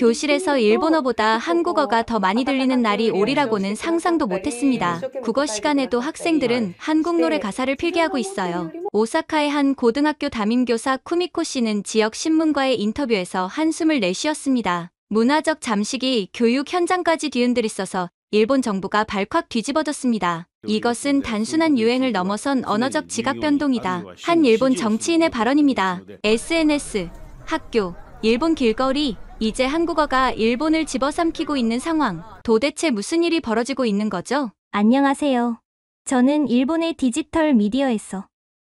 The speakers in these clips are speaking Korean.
교실에서 일본어보다 한국어가 더 많이 들리는 날이 오리라고는 상상도 못했습니다. 국어 시간에도 학생들은 한국 노래 가사를 필기하고 있어요. 오사카의 한 고등학교 담임교사 쿠미코 씨는 지역 신문과의 인터뷰에서 한숨을 내쉬었습니다. 문화적 잠식이 교육 현장까지 뒤흔들었어서 일본 정부가 발칵 뒤집어졌습니다. 이것은 단순한 유행을 넘어선 언어적 지각 변동이다. 한 일본 정치인의 발언입니다. SNS, 학교, 일본 길거리, 이제 한국어가 일본을 집어삼키고 있는 상황. 도대체 무슨 일이 벌어지고 있는 거죠? 안녕하세요. 저는 일본의 디지털 미디어에서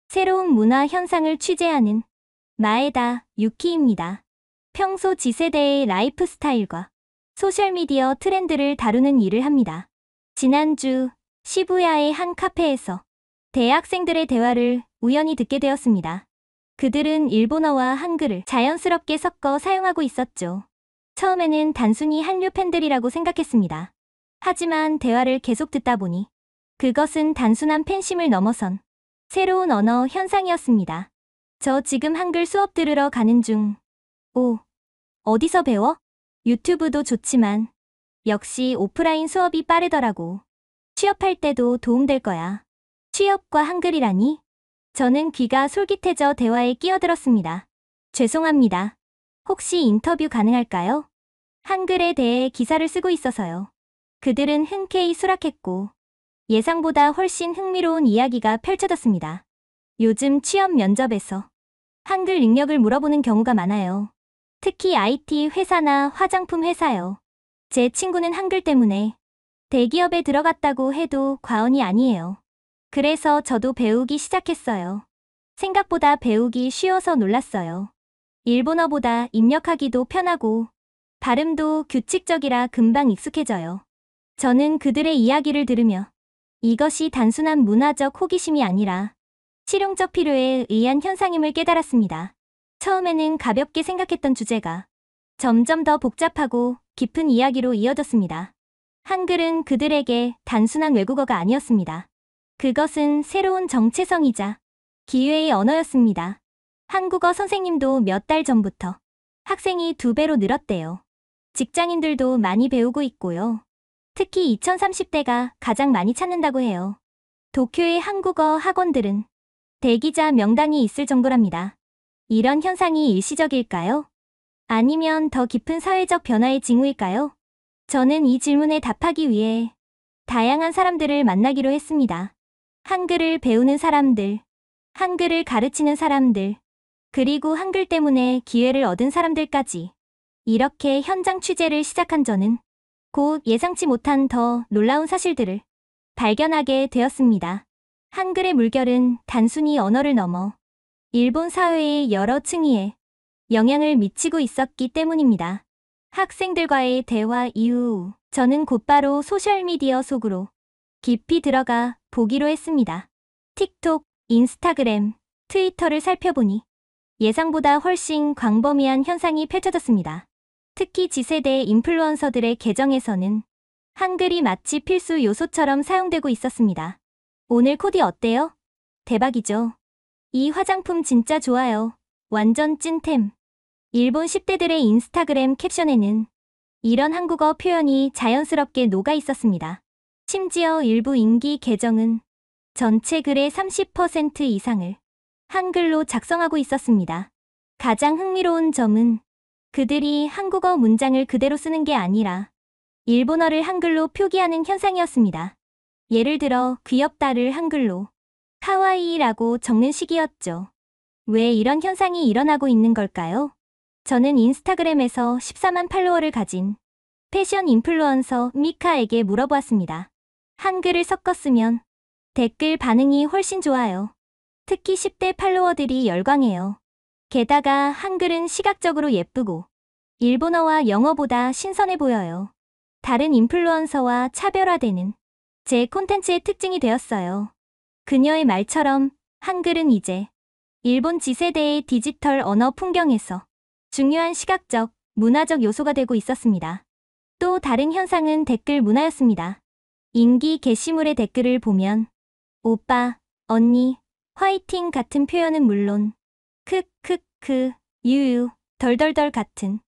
새로운 문화 현상을 취재하는 마에다 유키입니다. 평소 Z세대의 라이프 스타일과 소셜미디어 트렌드를 다루는 일을 합니다. 지난주 시부야의 한 카페에서 대학생들의 대화를 우연히 듣게 되었습니다. 그들은 일본어와 한글을 자연스럽게 섞어 사용하고 있었죠. 처음에는 단순히 한류 팬들이라고 생각했습니다. 하지만 대화를 계속 듣다 보니 그것은 단순한 팬심을 넘어선 새로운 언어 현상이었습니다. 저 지금 한글 수업 들으러 가는 중. 오, 어디서 배워? 유튜브도 좋지만 역시 오프라인 수업이 빠르더라고. 취업할 때도 도움될 거야. 취업과 한글이라니? 저는 귀가 솔깃해져 대화에 끼어들었습니다. 죄송합니다. 혹시 인터뷰 가능할까요? 한글에 대해 기사를 쓰고 있어서요. 그들은 흔쾌히 수락했고 예상보다 훨씬 흥미로운 이야기가 펼쳐졌습니다. 요즘 취업 면접에서 한글 능력을 물어보는 경우가 많아요. 특히 IT 회사나 화장품 회사요. 제 친구는 한글 때문에 대기업에 들어갔다고 해도 과언이 아니에요. 그래서 저도 배우기 시작했어요. 생각보다 배우기 쉬워서 놀랐어요. 일본어보다 입력하기도 편하고 발음도 규칙적이라 금방 익숙해져요. 저는 그들의 이야기를 들으며 이것이 단순한 문화적 호기심이 아니라 실용적 필요에 의한 현상임을 깨달았습니다. 처음에는 가볍게 생각했던 주제가 점점 더 복잡하고 깊은 이야기로 이어졌습니다. 한글은 그들에게 단순한 외국어가 아니었습니다. 그것은 새로운 정체성이자 기회의 언어였습니다. 한국어 선생님도 몇 달 전부터 학생이 2배로 늘었대요. 직장인들도 많이 배우고 있고요. 특히 2030대가 가장 많이 찾는다고 해요. 도쿄의 한국어 학원들은 대기자 명단이 있을 정도랍니다. 이런 현상이 일시적일까요? 아니면 더 깊은 사회적 변화의 징후일까요? 저는 이 질문에 답하기 위해 다양한 사람들을 만나기로 했습니다. 한글을 배우는 사람들, 한글을 가르치는 사람들, 그리고 한글 때문에 기회를 얻은 사람들까지. 이렇게 현장 취재를 시작한 저는 곧 예상치 못한 더 놀라운 사실들을 발견하게 되었습니다. 한글의 물결은 단순히 언어를 넘어 일본 사회의 여러 층위에 영향을 미치고 있었기 때문입니다. 학생들과의 대화 이후 저는 곧바로 소셜미디어 속으로 깊이 들어가 보기로 했습니다. 틱톡, 인스타그램, 트위터를 살펴보니 예상보다 훨씬 광범위한 현상이 펼쳐졌습니다. 특히 Z세대 인플루언서들의 계정에서는 한글이 마치 필수 요소처럼 사용되고 있었습니다. 오늘 코디 어때요? 대박이죠? 이 화장품 진짜 좋아요. 완전 찐템. 일본 10대들의 인스타그램 캡션에는 이런 한국어 표현이 자연스럽게 녹아 있었습니다. 심지어 일부 인기 계정은 전체 글의 30% 이상을 한글로 작성하고 있었습니다. 가장 흥미로운 점은 그들이 한국어 문장을 그대로 쓰는 게 아니라 일본어를 한글로 표기하는 현상이었습니다. 예를 들어 귀엽다를 한글로 카와이라고 적는 식이었죠. 왜 이런 현상이 일어나고 있는 걸까요? 저는 인스타그램에서 14만 팔로워를 가진 패션 인플루언서 미카에게 물어보았습니다. 한글을 섞어 쓰면 댓글 반응이 훨씬 좋아요. 특히 10대 팔로워들이 열광해요. 게다가 한글은 시각적으로 예쁘고 일본어와 영어보다 신선해 보여요. 다른 인플루언서와 차별화되는 제 콘텐츠의 특징이 되었어요. 그녀의 말처럼 한글은 이제 일본 Z세대의 디지털 언어 풍경에서 중요한 시각적, 문화적 요소가 되고 있었습니다. 또 다른 현상은 댓글 문화였습니다. 인기 게시물의 댓글을 보면 오빠, 언니, 화이팅 같은 표현은 물론 크크크, 유유, 덜덜덜 같은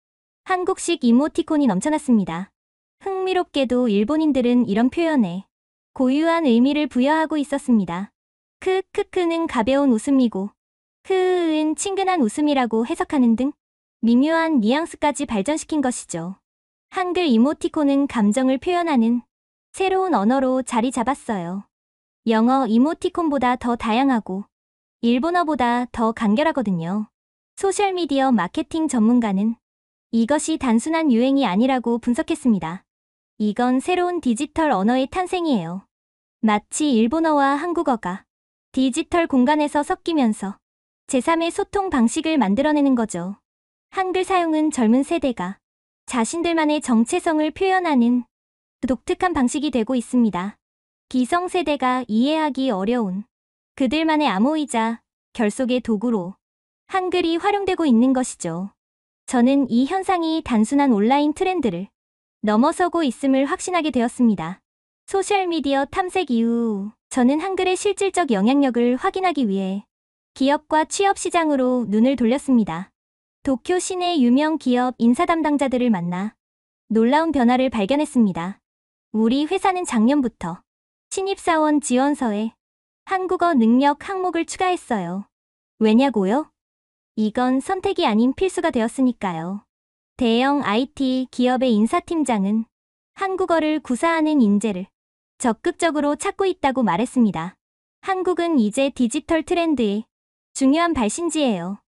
한국식 이모티콘이 넘쳐났습니다. 흥미롭게도 일본인들은 이런 표현에 고유한 의미를 부여하고 있었습니다. 크크크는 가벼운 웃음이고 흐은 친근한 웃음이라고 해석하는 등 미묘한 뉘앙스까지 발전시킨 것이죠. 한글 이모티콘은 감정을 표현하는 새로운 언어로 자리 잡았어요. 영어 이모티콘보다 더 다양하고 일본어보다 더 간결하거든요. 소셜미디어 마케팅 전문가는 이것이 단순한 유행이 아니라고 분석했습니다. 이건 새로운 디지털 언어의 탄생이에요. 마치 일본어와 한국어가 디지털 공간에서 섞이면서 제3의 소통 방식을 만들어내는 거죠. 한글 사용은 젊은 세대가 자신들만의 정체성을 표현하는 독특한 방식이 되고 있습니다. 기성세대가 이해하기 어려운 그들만의 암호이자 결속의 도구로 한글이 활용되고 있는 것이죠. 저는 이 현상이 단순한 온라인 트렌드를 넘어서고 있음을 확신하게 되었습니다. 소셜미디어 탐색 이후 저는 한글의 실질적 영향력을 확인하기 위해 기업과 취업 시장으로 눈을 돌렸습니다. 도쿄 시내 유명 기업 인사 담당자들을 만나 놀라운 변화를 발견했습니다. 우리 회사는 작년부터 신입사원 지원서에 한국어 능력 항목을 추가했어요. 왜냐고요? 이건 선택이 아닌 필수가 되었으니까요. 대형 IT 기업의 인사팀장은 한국어를 구사하는 인재를 적극적으로 찾고 있다고 말했습니다. 한국은 이제 디지털 트렌드의 중요한 발신지예요.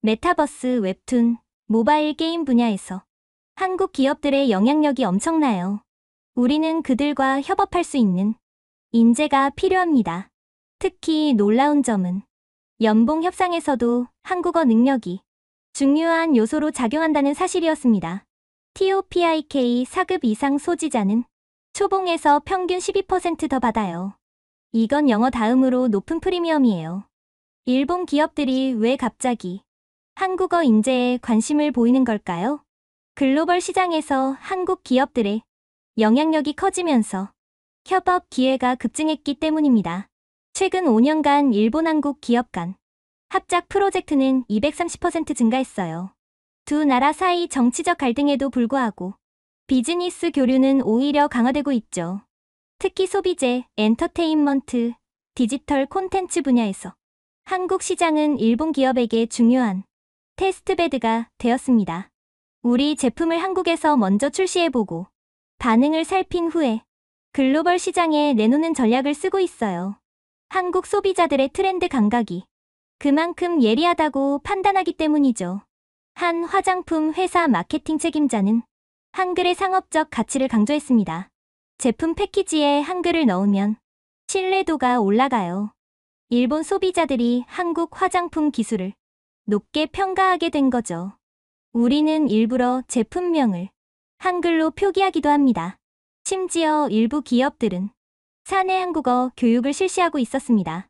메타버스, 웹툰, 모바일 게임 분야에서 한국 기업들의 영향력이 엄청나요. 우리는 그들과 협업할 수 있는 인재가 필요합니다. 특히 놀라운 점은 연봉 협상에서도 한국어 능력이 중요한 요소로 작용한다는 사실이었습니다. TOPIK 4급 이상 소지자는 초봉에서 평균 12% 더 받아요. 이건 영어 다음으로 높은 프리미엄이에요. 일본 기업들이 왜 갑자기 한국어 인재에 관심을 보이는 걸까요? 글로벌 시장에서 한국 기업들의 영향력이 커지면서 협업 기회가 급증했기 때문입니다. 최근 5년간 일본-한국 기업 간 합작 프로젝트는 230% 증가했어요. 두 나라 사이 정치적 갈등에도 불구하고 비즈니스 교류는 오히려 강화되고 있죠. 특히 소비재, 엔터테인먼트, 디지털 콘텐츠 분야에서 한국 시장은 일본 기업에게 중요한 테스트베드가 되었습니다. 우리 제품을 한국에서 먼저 출시해보고 반응을 살핀 후에 글로벌 시장에 내놓는 전략을 쓰고 있어요. 한국 소비자들의 트렌드 감각이 그만큼 예리하다고 판단하기 때문이죠. 한 화장품 회사 마케팅 책임자는 한글의 상업적 가치를 강조했습니다. 제품 패키지에 한글을 넣으면 신뢰도가 올라가요. 일본 소비자들이 한국 화장품 기술을 높게 평가하게 된 거죠. 우리는 일부러 제품명을 한글로 표기하기도 합니다. 심지어 일부 기업들은 사내 한국어 교육을 실시하고 있었습니다.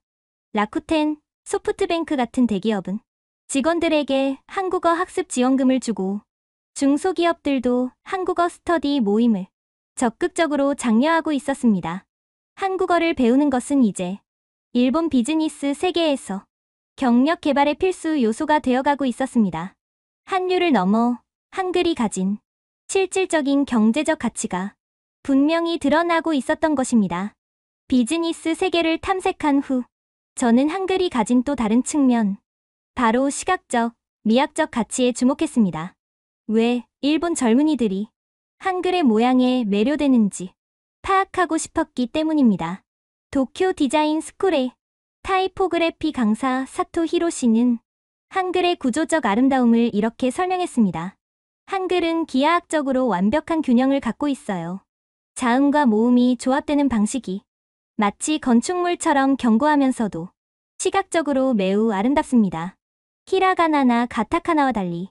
라쿠텐, 소프트뱅크 같은 대기업은 직원들에게 한국어 학습 지원금을 주고 중소기업들도 한국어 스터디 모임을 적극적으로 장려하고 있었습니다. 한국어를 배우는 것은 이제 일본 비즈니스 세계에서 경력 개발의 필수 요소가 되어가고 있었습니다. 한류를 넘어 한글이 가진 실질적인 경제적 가치가 분명히 드러나고 있었던 것입니다. 비즈니스 세계를 탐색한 후 저는 한글이 가진 또 다른 측면, 바로 시각적, 미학적 가치에 주목했습니다. 왜 일본 젊은이들이 한글의 모양에 매료되는지 파악하고 싶었기 때문입니다. 도쿄 디자인 스쿨의 타이포그래피 강사 사토 히로시는 한글의 구조적 아름다움을 이렇게 설명했습니다. 한글은 기하학적으로 완벽한 균형을 갖고 있어요. 자음과 모음이 조합되는 방식이 마치 건축물처럼 견고하면서도 시각적으로 매우 아름답습니다. 히라가나나 가타카나와 달리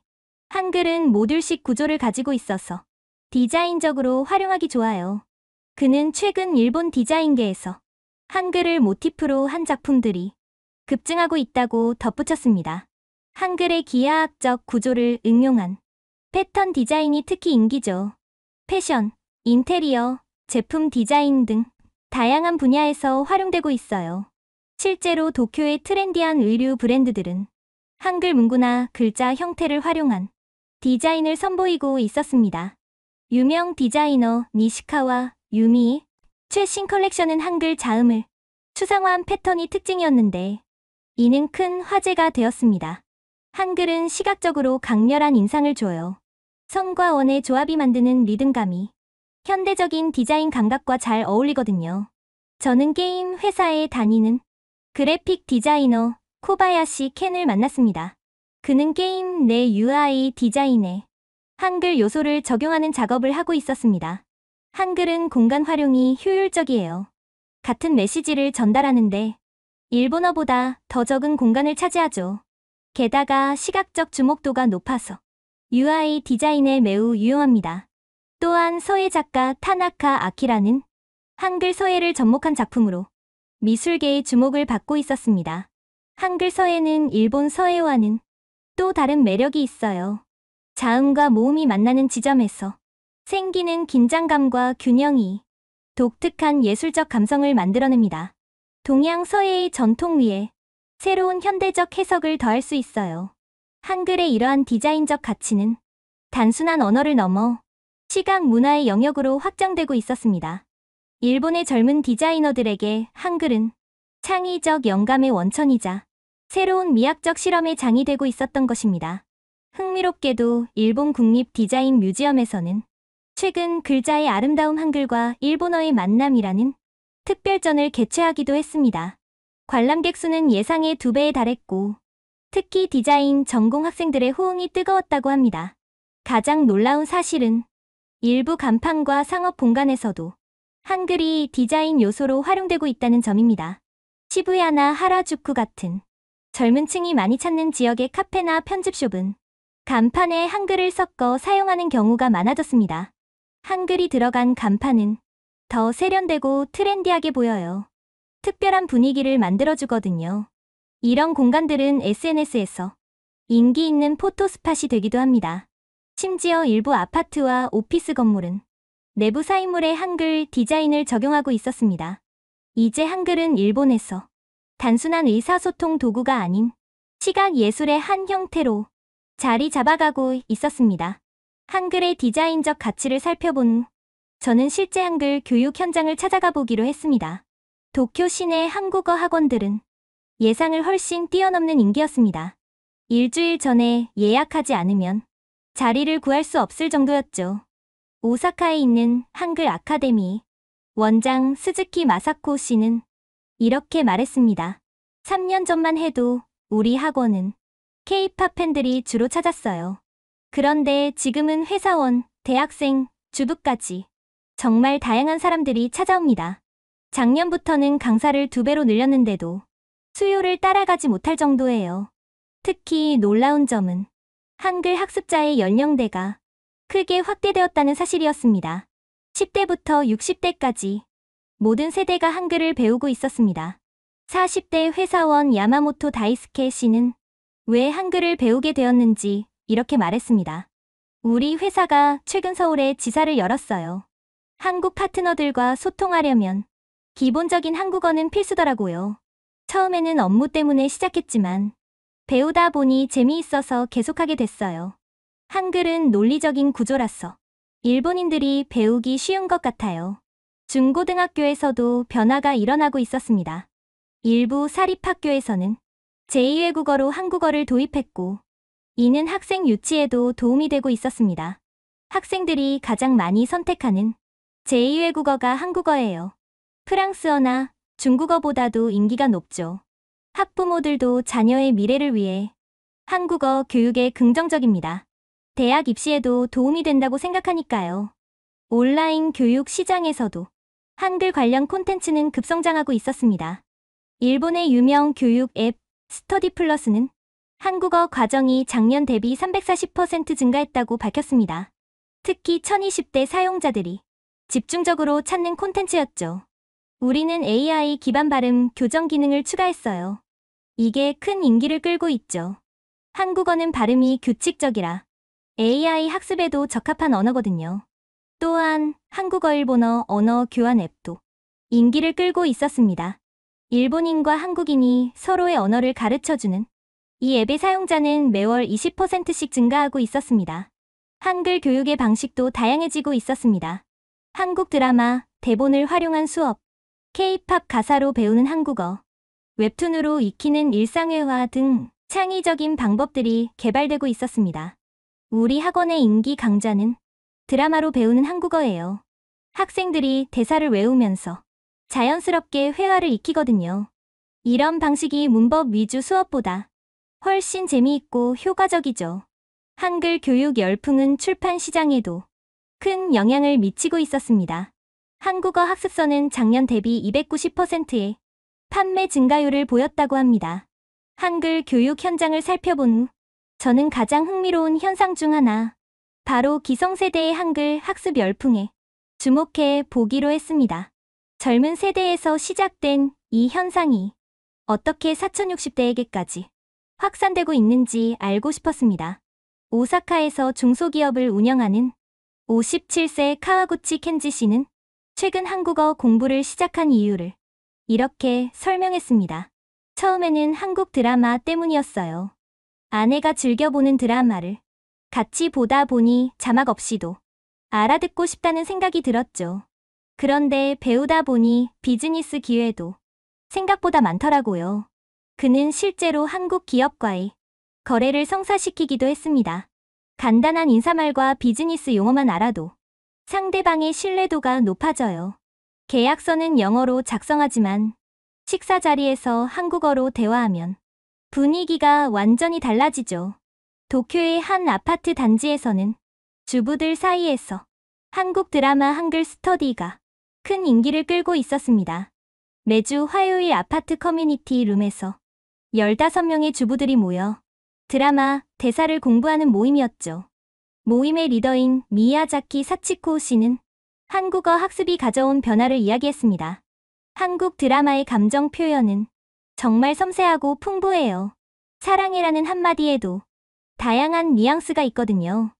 한글은 모듈식 구조를 가지고 있어서 디자인적으로 활용하기 좋아요. 그는 최근 일본 디자인계에서 한글을 모티프로 한 작품들이 급증하고 있다고 덧붙였습니다. 한글의 기하학적 구조를 응용한 패턴 디자인이 특히 인기죠. 패션, 인테리어, 제품 디자인 등 다양한 분야에서 활용되고 있어요. 실제로 도쿄의 트렌디한 의류 브랜드들은 한글 문구나 글자 형태를 활용한 디자인을 선보이고 있었습니다. 유명 디자이너 니시카와 유미 최신 컬렉션은 한글 자음을 추상화한 패턴이 특징이었는데 이는 큰 화제가 되었습니다. 한글은 시각적으로 강렬한 인상을 줘요. 선과 원의 조합이 만드는 리듬감이 현대적인 디자인 감각과 잘 어울리거든요. 저는 게임 회사에 다니는 그래픽 디자이너 코바야시 켄을 만났습니다. 그는 게임 내 UI 디자인에 한글 요소를 적용하는 작업을 하고 있었습니다. 한글은 공간 활용이 효율적이에요. 같은 메시지를 전달하는데 일본어보다 더 적은 공간을 차지하죠. 게다가 시각적 주목도가 높아서 UI 디자인에 매우 유용합니다. 또한 서예 작가 타나카 아키라는 한글 서예를 접목한 작품으로 미술계의 주목을 받고 있었습니다. 한글 서예는 일본 서예와는 또 다른 매력이 있어요. 자음과 모음이 만나는 지점에서 생기는 긴장감과 균형이 독특한 예술적 감성을 만들어냅니다. 동양 서예의 전통 위에 새로운 현대적 해석을 더할 수 있어요. 한글의 이러한 디자인적 가치는 단순한 언어를 넘어 시각 문화의 영역으로 확장되고 있었습니다. 일본의 젊은 디자이너들에게 한글은 창의적 영감의 원천이자 새로운 미학적 실험의 장이 되고 있었던 것입니다. 흥미롭게도 일본 국립 디자인 뮤지엄에서는 최근 글자의 아름다움 한글과 일본어의 만남이라는 특별전을 개최하기도 했습니다. 관람객 수는 예상의 2배에 달했고 특히 디자인 전공 학생들의 호응이 뜨거웠다고 합니다. 가장 놀라운 사실은 일부 간판과 상업 공간에서도 한글이 디자인 요소로 활용되고 있다는 점입니다. 시부야나 하라주쿠 같은 젊은 층이 많이 찾는 지역의 카페나 편집숍은 간판에 한글을 섞어 사용하는 경우가 많아졌습니다. 한글이 들어간 간판은 더 세련되고 트렌디하게 보여요. 특별한 분위기를 만들어주거든요. 이런 공간들은 SNS에서 인기 있는 포토스팟이 되기도 합니다. 심지어 일부 아파트와 오피스 건물은 내부 사인물에 한글 디자인을 적용하고 있었습니다. 이제 한글은 일본에서 단순한 의사소통 도구가 아닌 시각 예술의 한 형태로 자리 잡아가고 있었습니다. 한글의 디자인적 가치를 살펴본 후 저는 실제 한글 교육 현장을 찾아가 보기로 했습니다. 도쿄 시내 한국어 학원들은 예상을 훨씬 뛰어넘는 인기였습니다. 일주일 전에 예약하지 않으면 자리를 구할 수 없을 정도였죠. 오사카에 있는 한글 아카데미 원장 스즈키 마사코 씨는 이렇게 말했습니다. 3년 전만 해도 우리 학원은 K-팝 팬들이 주로 찾았어요. 그런데 지금은 회사원, 대학생, 주부까지 정말 다양한 사람들이 찾아옵니다. 작년부터는 강사를 2배로 늘렸는데도 수요를 따라가지 못할 정도예요. 특히 놀라운 점은 한글 학습자의 연령대가 크게 확대되었다는 사실이었습니다. 10대부터 60대까지 모든 세대가 한글을 배우고 있었습니다. 40대 회사원 야마모토 다이스케 씨는 왜 한글을 배우게 되었는지 이렇게 말했습니다. 우리 회사가 최근 서울에 지사를 열었어요. 한국 파트너들과 소통하려면 기본적인 한국어는 필수더라고요. 처음에는 업무 때문에 시작했지만 배우다 보니 재미있어서 계속하게 됐어요. 한글은 논리적인 구조라서 일본인들이 배우기 쉬운 것 같아요. 중고등학교에서도 변화가 일어나고 있었습니다. 일부 사립학교에서는 제2외국어로 한국어를 도입했고 이는 학생 유치에도 도움이 되고 있었습니다. 학생들이 가장 많이 선택하는 제2외국어가 한국어예요. 프랑스어나 중국어보다도 인기가 높죠. 학부모들도 자녀의 미래를 위해 한국어 교육에 긍정적입니다. 대학 입시에도 도움이 된다고 생각하니까요. 온라인 교육 시장에서도 한글 관련 콘텐츠는 급성장하고 있었습니다. 일본의 유명 교육 앱 스터디 플러스는 한국어 과정이 작년 대비 340% 증가했다고 밝혔습니다. 특히 1020대 사용자들이 집중적으로 찾는 콘텐츠였죠. 우리는 AI 기반 발음 교정 기능을 추가했어요. 이게 큰 인기를 끌고 있죠. 한국어는 발음이 규칙적이라 AI 학습에도 적합한 언어거든요. 또한 한국어 일본어 언어 교환 앱도 인기를 끌고 있었습니다. 일본인과 한국인이 서로의 언어를 가르쳐주는 이 앱의 사용자는 매월 20%씩 증가하고 있었습니다. 한글 교육의 방식도 다양해지고 있었습니다. 한국 드라마, 대본을 활용한 수업, K-팝 가사로 배우는 한국어, 웹툰으로 익히는 일상회화 등 창의적인 방법들이 개발되고 있었습니다. 우리 학원의 인기 강좌는 드라마로 배우는 한국어예요. 학생들이 대사를 외우면서 자연스럽게 회화를 익히거든요. 이런 방식이 문법 위주 수업보다 훨씬 재미있고 효과적이죠. 한글 교육 열풍은 출판 시장에도 큰 영향을 미치고 있었습니다. 한국어 학습서는 작년 대비 290%의 판매 증가율을 보였다고 합니다. 한글 교육 현장을 살펴본 후 저는 가장 흥미로운 현상 중 하나, 바로 기성세대의 한글 학습 열풍에 주목해 보기로 했습니다. 젊은 세대에서 시작된 이 현상이 어떻게 4060대에게까지 확산되고 있는지 알고 싶었습니다. 오사카에서 중소기업을 운영하는 57세 카와구치 켄지 씨는 최근 한국어 공부를 시작한 이유를 이렇게 설명했습니다. 처음에는 한국 드라마 때문이었어요. 아내가 즐겨보는 드라마를 같이 보다 보니 자막 없이도 알아듣고 싶다는 생각이 들었죠. 그런데 배우다 보니 비즈니스 기회도 생각보다 많더라고요. 그는 실제로 한국 기업과의 거래를 성사시키기도 했습니다. 간단한 인사말과 비즈니스 용어만 알아도 상대방의 신뢰도가 높아져요. 계약서는 영어로 작성하지만 식사 자리에서 한국어로 대화하면 분위기가 완전히 달라지죠. 도쿄의 한 아파트 단지에서는 주부들 사이에서 한국 드라마 한글 스터디가 큰 인기를 끌고 있었습니다. 매주 화요일 아파트 커뮤니티 룸에서 15명의 주부들이 모여 드라마 대사를 공부하는 모임이었죠. 모임의 리더인 미야자키 사치코 씨는 한국어 학습이 가져온 변화를 이야기했습니다. 한국 드라마의 감정 표현은 정말 섬세하고 풍부해요. 사랑해라는 한마디에도 다양한 뉘앙스가 있거든요.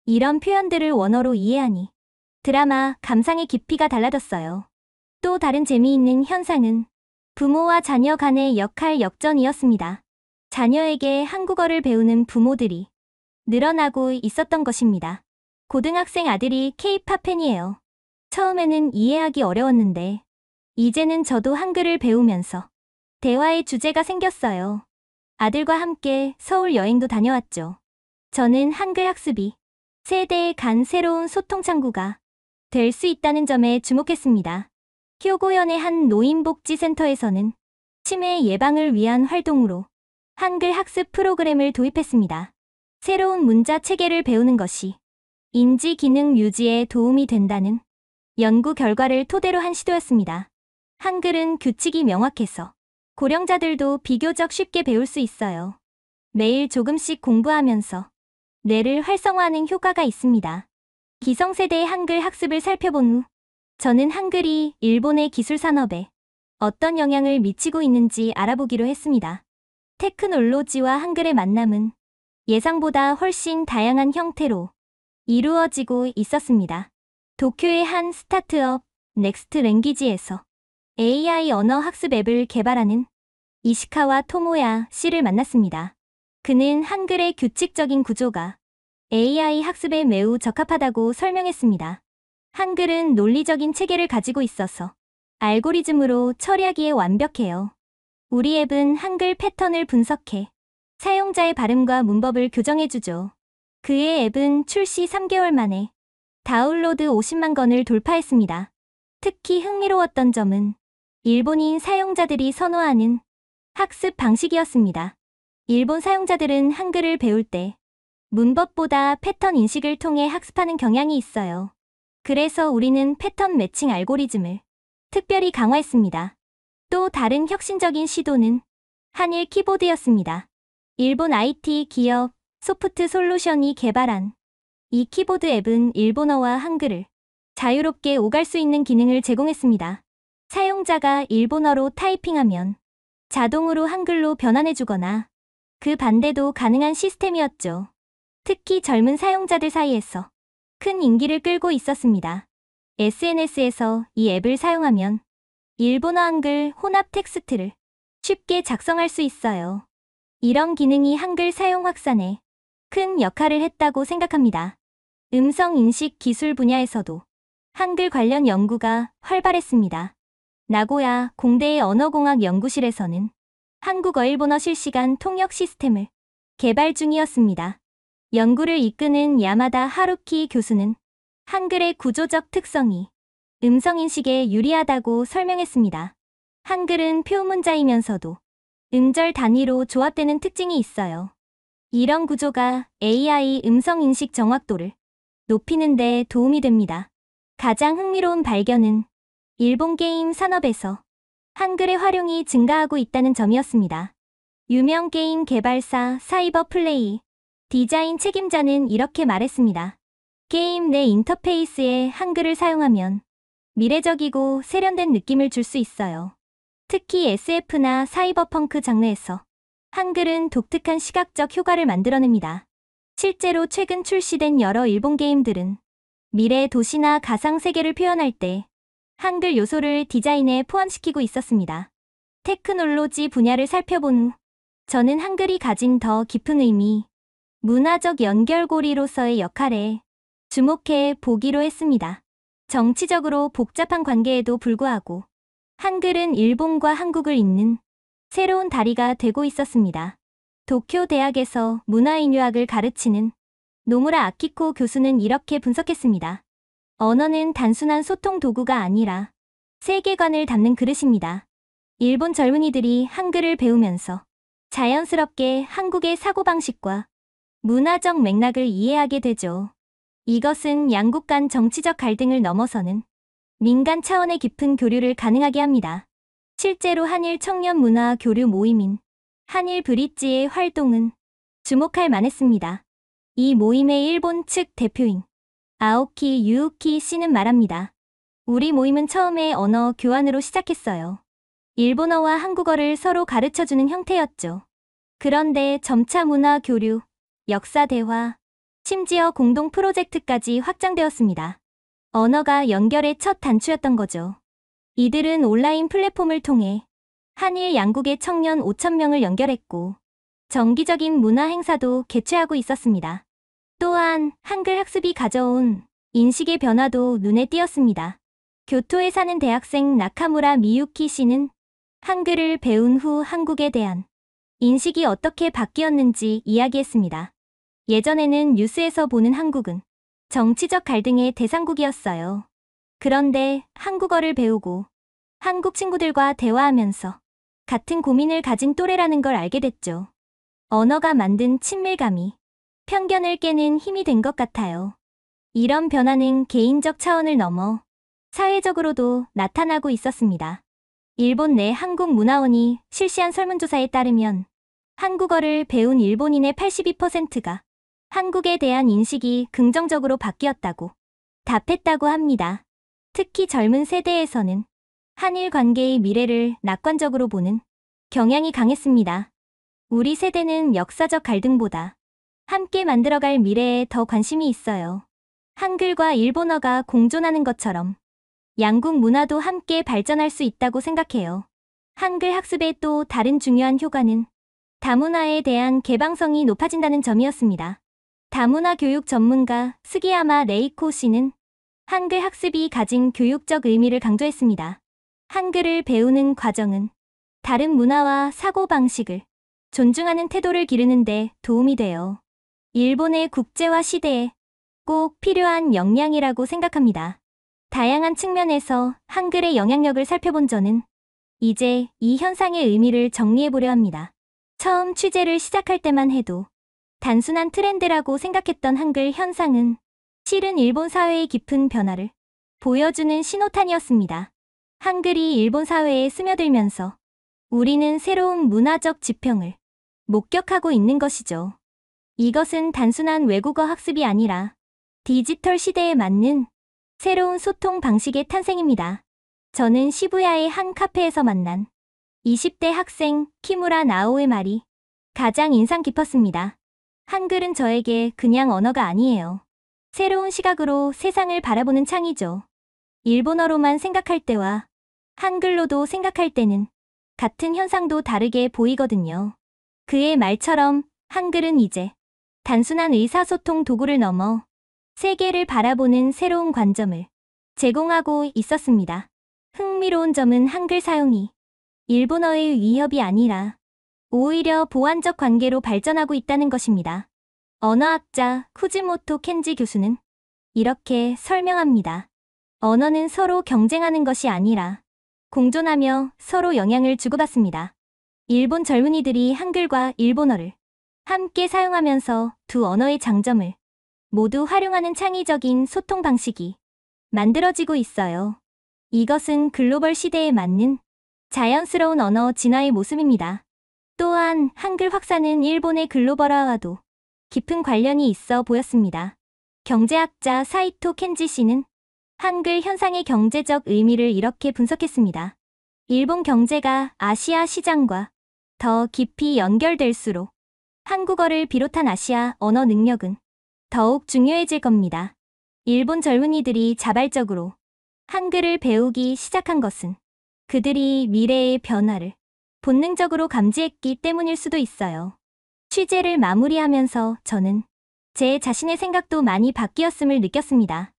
이런 표현들을 원어로 이해하니 드라마 감상의 깊이가 달라졌어요. 또 다른 재미있는 현상은 부모와 자녀 간의 역할 역전이었습니다. 자녀에게 한국어를 배우는 부모들이 늘어나고 있었던 것입니다. 고등학생 아들이 K-팝 팬이에요. 처음에는 이해하기 어려웠는데 이제는 저도 한글을 배우면서 대화의 주제가 생겼어요. 아들과 함께 서울 여행도 다녀왔죠. 저는 한글 학습이 세대 간 새로운 소통 창구가 될 수 있다는 점에 주목했습니다. 효고현의 한 노인복지센터에서는 치매 예방을 위한 활동으로 한글 학습 프로그램을 도입했습니다. 새로운 문자 체계를 배우는 것이 인지 기능 유지에 도움이 된다는 연구 결과를 토대로 한 시도였습니다. 한글은 규칙이 명확해서 고령자들도 비교적 쉽게 배울 수 있어요. 매일 조금씩 공부하면서 뇌를 활성화하는 효과가 있습니다. 기성세대의 한글 학습을 살펴본 후 저는 한글이 일본의 기술 산업에 어떤 영향을 미치고 있는지 알아보기로 했습니다. 테크놀로지와 한글의 만남은 예상보다 훨씬 다양한 형태로 이루어지고 있었습니다. 도쿄의 한 스타트업 넥스트 랭귀지에서 AI 언어 학습 앱을 개발하는 이시카와 토모야 씨를 만났습니다. 그는 한글의 규칙적인 구조가 AI 학습에 매우 적합하다고 설명했습니다. 한글은 논리적인 체계를 가지고 있어서 알고리즘으로 처리하기에 완벽해요. 우리 앱은 한글 패턴을 분석해 사용자의 발음과 문법을 교정해주죠. 그의 앱은 출시 3개월 만에 다운로드 50만 건을 돌파했습니다. 특히 흥미로웠던 점은 일본인 사용자들이 선호하는 학습 방식이었습니다. 일본 사용자들은 한글을 배울 때 문법보다 패턴 인식을 통해 학습하는 경향이 있어요. 그래서 우리는 패턴 매칭 알고리즘을 특별히 강화했습니다. 또 다른 혁신적인 시도는 한일 키보드였습니다. 일본 IT 기업 소프트 솔루션이 개발한 이 키보드 앱은 일본어와 한글을 자유롭게 오갈 수 있는 기능을 제공했습니다. 사용자가 일본어로 타이핑하면 자동으로 한글로 변환해주거나 그 반대도 가능한 시스템이었죠. 특히 젊은 사용자들 사이에서 큰 인기를 끌고 있었습니다. SNS에서 이 앱을 사용하면 일본어 한글 혼합 텍스트를 쉽게 작성할 수 있어요. 이런 기능이 한글 사용 확산에 큰 역할을 했다고 생각합니다. 음성 인식 기술 분야에서도 한글 관련 연구가 활발했습니다. 나고야 공대의 언어공학 연구실에서는 한국어 일본어 실시간 통역 시스템을 개발 중이었습니다. 연구를 이끄는 야마다 하루키 교수는 한글의 구조적 특성이 음성인식에 유리하다고 설명했습니다. 한글은 표문자이면서도 음절 단위로 조합되는 특징이 있어요. 이런 구조가 AI 음성인식 정확도를 높이는 데 도움이 됩니다. 가장 흥미로운 발견은 일본 게임 산업에서 한글의 활용이 증가하고 있다는 점이었습니다. 유명 게임 개발사 사이버 플레이 디자인 책임자는 이렇게 말했습니다. 게임 내 인터페이스에 한글을 사용하면 미래적이고 세련된 느낌을 줄 수 있어요. 특히 SF나 사이버펑크 장르에서 한글은 독특한 시각적 효과를 만들어냅니다. 실제로 최근 출시된 여러 일본 게임들은 미래 도시나 가상 세계를 표현할 때 한글 요소를 디자인에 포함시키고 있었습니다. 테크놀로지 분야를 살펴본 후 저는 한글이 가진 더 깊은 의미, 문화적 연결고리로서의 역할에 주목해 보기로 했습니다. 정치적으로 복잡한 관계에도 불구하고 한글은 일본과 한국을 잇는 새로운 다리가 되고 있었습니다. 도쿄 대학에서 문화인류학을 가르치는 노무라 아키코 교수는 이렇게 분석했습니다. 언어는 단순한 소통 도구가 아니라 세계관을 담는 그릇입니다. 일본 젊은이들이 한글을 배우면서 자연스럽게 한국의 사고방식과 문화적 맥락을 이해하게 되죠. 이것은 양국 간 정치적 갈등을 넘어서는 민간 차원의 깊은 교류를 가능하게 합니다. 실제로 한일 청년 문화 교류 모임인 한일 브릿지의 활동은 주목할 만했습니다. 이 모임의 일본 측 대표인 아오키 유우키 씨는 말합니다. 우리 모임은 처음에 언어 교환으로 시작했어요. 일본어와 한국어를 서로 가르쳐주는 형태였죠. 그런데 점차 문화 교류, 역사 대화, 심지어 공동 프로젝트까지 확장되었습니다. 언어가 연결의 첫 단추였던 거죠. 이들은 온라인 플랫폼을 통해 한일 양국의 청년 5,000명을 연결했고 정기적인 문화 행사도 개최하고 있었습니다. 또한 한글 학습이 가져온 인식의 변화도 눈에 띄었습니다. 교토에 사는 대학생 나카무라 미유키 씨는 한글을 배운 후 한국에 대한 인식이 어떻게 바뀌었는지 이야기했습니다. 예전에는 뉴스에서 보는 한국은 정치적 갈등의 대상국이었어요. 그런데 한국어를 배우고 한국 친구들과 대화하면서 같은 고민을 가진 또래라는 걸 알게 됐죠. 언어가 만든 친밀감이 편견을 깨는 힘이 된 것 같아요. 이런 변화는 개인적 차원을 넘어 사회적으로도 나타나고 있었습니다. 일본 내 한국문화원이 실시한 설문조사에 따르면 한국어를 배운 일본인의 82%가 한국에 대한 인식이 긍정적으로 바뀌었다고 답했다고 합니다. 특히 젊은 세대에서는 한일 관계의 미래를 낙관적으로 보는 경향이 강했습니다. 우리 세대는 역사적 갈등보다 함께 만들어갈 미래에 더 관심이 있어요. 한글과 일본어가 공존하는 것처럼 양국 문화도 함께 발전할 수 있다고 생각해요. 한글 학습의 또 다른 중요한 효과는 다문화에 대한 개방성이 높아진다는 점이었습니다. 다문화 교육 전문가 스기야마 레이코 씨는 한글 학습이 가진 교육적 의미를 강조했습니다. 한글을 배우는 과정은 다른 문화와 사고방식을 존중하는 태도를 기르는 데 도움이 돼요. 일본의 국제화 시대에 꼭 필요한 역량이라고 생각합니다. 다양한 측면에서 한글의 영향력을 살펴본 저는 이제 이 현상의 의미를 정리해보려 합니다. 처음 취재를 시작할 때만 해도 단순한 트렌드라고 생각했던 한글 현상은 실은 일본 사회의 깊은 변화를 보여주는 신호탄이었습니다. 한글이 일본 사회에 스며들면서 우리는 새로운 문화적 지평을 목격하고 있는 것이죠. 이것은 단순한 외국어 학습이 아니라 디지털 시대에 맞는 새로운 소통 방식의 탄생입니다. 저는 시부야의 한 카페에서 만난 20대 학생 키무라 나오의 말이 가장 인상 깊었습니다. 한글은 저에게 그냥 언어가 아니에요. 새로운 시각으로 세상을 바라보는 창이죠. 일본어로만 생각할 때와 한글로도 생각할 때는 같은 현상도 다르게 보이거든요. 그의 말처럼 한글은 이제 단순한 의사소통 도구를 넘어 세계를 바라보는 새로운 관점을 제공하고 있었습니다. 흥미로운 점은 한글 사용이 일본어의 위협이 아니라 오히려 보완적 관계로 발전하고 있다는 것입니다. 언어학자 후지모토 켄지 교수는 이렇게 설명합니다. 언어는 서로 경쟁하는 것이 아니라 공존하며 서로 영향을 주고받습니다. 일본 젊은이들이 한글과 일본어를 함께 사용하면서 두 언어의 장점을 모두 활용하는 창의적인 소통 방식이 만들어지고 있어요. 이것은 글로벌 시대에 맞는 자연스러운 언어 진화의 모습입니다. 또한 한글 확산은 일본의 글로벌화와도 깊은 관련이 있어 보였습니다. 경제학자 사이토 켄지 씨는 한글 현상의 경제적 의미를 이렇게 분석했습니다. 일본 경제가 아시아 시장과 더 깊이 연결될수록 한국어를 비롯한 아시아 언어 능력은 더욱 중요해질 겁니다. 일본 젊은이들이 자발적으로 한글을 배우기 시작한 것은 그들이 미래의 변화를 본능적으로 감지했기 때문일 수도 있어요. 취재를 마무리하면서 저는 제 자신의 생각도 많이 바뀌었음을 느꼈습니다.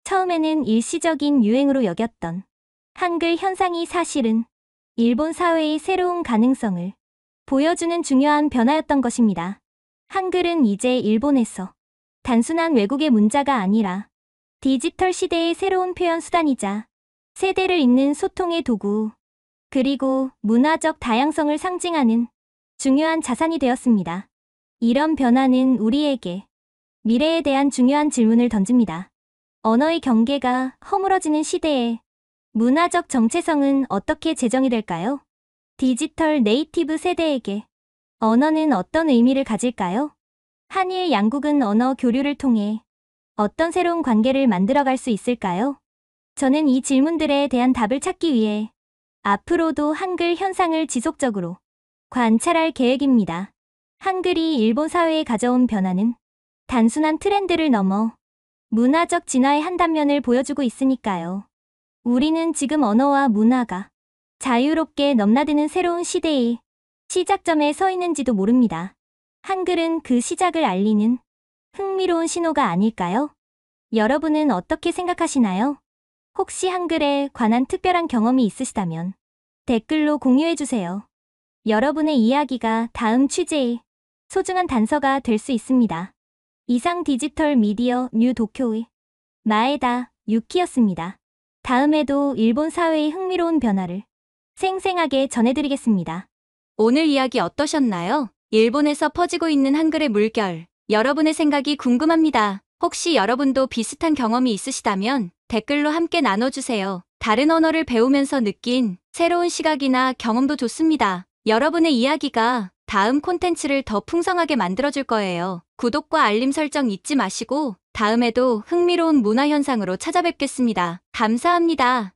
처음에는 일시적인 유행으로 여겼던 한글 현상이 사실은 일본 사회의 새로운 가능성을 보여주는 중요한 변화였던 것입니다. 한글은 이제 일본에서 단순한 외국의 문자가 아니라 디지털 시대의 새로운 표현 수단이자 세대를 잇는 소통의 도구, 그리고 문화적 다양성을 상징하는 중요한 자산이 되었습니다. 이런 변화는 우리에게 미래에 대한 중요한 질문을 던집니다. 언어의 경계가 허물어지는 시대에 문화적 정체성은 어떻게 재정이 될까요? 디지털 네이티브 세대에게 언어는 어떤 의미를 가질까요? 한일 양국은 언어 교류를 통해 어떤 새로운 관계를 만들어갈 수 있을까요? 저는 이 질문들에 대한 답을 찾기 위해 앞으로도 한글 현상을 지속적으로 관찰할 계획입니다. 한글이 일본 사회에 가져온 변화는 단순한 트렌드를 넘어 문화적 진화의 한 단면을 보여주고 있으니까요. 우리는 지금 언어와 문화가 자유롭게 넘나드는 새로운 시대의 시작점에 서 있는지도 모릅니다. 한글은 그 시작을 알리는 흥미로운 신호가 아닐까요? 여러분은 어떻게 생각하시나요? 혹시 한글에 관한 특별한 경험이 있으시다면 댓글로 공유해주세요. 여러분의 이야기가 다음 취재의 소중한 단서가 될 수 있습니다. 이상 디지털 미디어 뉴 도쿄의 마에다 유키였습니다. 다음에도 일본 사회의 흥미로운 변화를 생생하게 전해드리겠습니다. 오늘 이야기 어떠셨나요? 일본에서 퍼지고 있는 한글의 물결, 여러분의 생각이 궁금합니다. 혹시 여러분도 비슷한 경험이 있으시다면 댓글로 함께 나눠주세요. 다른 언어를 배우면서 느낀 새로운 시각이나 경험도 좋습니다. 여러분의 이야기가 다음 콘텐츠를 더 풍성하게 만들어줄 거예요. 구독과 알림 설정 잊지 마시고 다음에도 흥미로운 문화 현상으로 찾아뵙겠습니다. 감사합니다.